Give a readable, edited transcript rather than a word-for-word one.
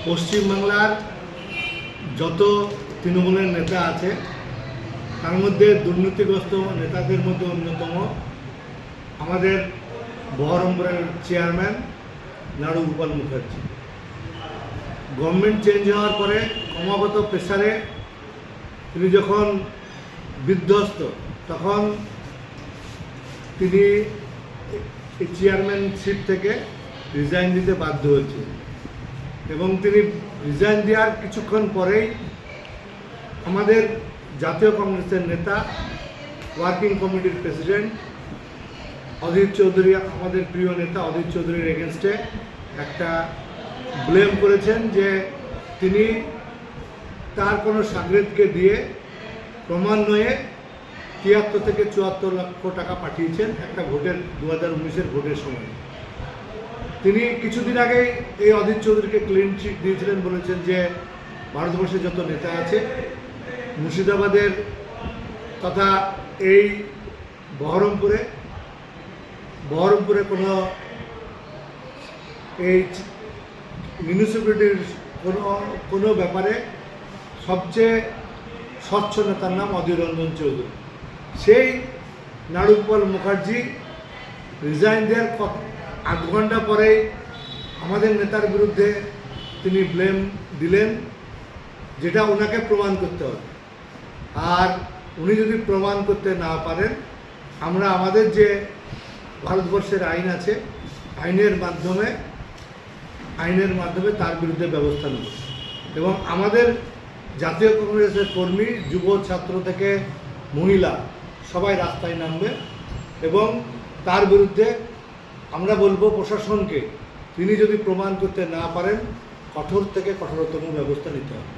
পশ্চিমবাংলার যত তৃণমূলের নেতা আছে তার মধ্যে দুর্নীতিগ্রস্ত নেতাদের মধ্যে অন্যতম আমাদের বহরমপুরের চেয়ারম্যান নাড়ু গোপাল মুখার্জি। গভর্নমেন্ট চেঞ্জ হওয়ার পরে ক্রমাগত প্রেসারে তিনি যখন বিধ্বস্ত তখন তিনি এই চেয়ারম্যানশিপ থেকে রিজাইন দিতে বাধ্য হয়েছে এবং তিনি রিজাইন দেওয়ার কিছুক্ষণ পরেই আমাদের জাতীয় কংগ্রেসের নেতা ওয়ার্কিং কমিটির প্রেসিডেন্ট অধীর চৌধুরী, আমাদের প্রিয় নেতা অধীর চৌধুরীর এগেনস্টে একটা ব্লেম করেছেন যে তিনি তার কোনো সাগরেদকে দিয়ে ক্রমান্বয়ে ৭৩ থেকে ৭৪ লক্ষ টাকা পাঠিয়েছেন একটা ভোটের 2019-এর ভোটের সময়। তিনি কিছুদিন আগেই এই অধীর চৌধুরীকে ক্লিন চিট দিয়েছিলেন, বলেছেন যে ভারতবর্ষে যত নেতা আছে মুর্শিদাবাদের তথা এই বহরমপুরে কোনো এই মিউনিসিপ্যালিটির কোনো ব্যাপারে সবচেয়ে স্বচ্ছ নেতার নাম অধীর রঞ্জন চৌধুরী। সেই নাড়ু গোপাল মুখার্জি রিজাইন দেওয়ার ৮ ঘন্টা পরেই আমাদের নেতার বিরুদ্ধে তিনি ব্লেম দিলেন, যেটা ওনাকে প্রমাণ করতে হবে। আর উনি যদি প্রমাণ করতে না পারেন, আমরা আমাদের যে ভারতবর্ষের আইন আছে আইনের মাধ্যমে তার বিরুদ্ধে ব্যবস্থা নেব এবং আমাদের জাতীয় কংগ্রেসের কর্মী, যুব, ছাত্র থেকে মহিলা সবাই রাস্তায় নামবে এবং তার বিরুদ্ধে আমরা বলবো প্রশাসনকে তিনি যদি প্রমাণ করতে না পারেন কঠোর থেকে কঠোরতম ব্যবস্থা নিতে হবে।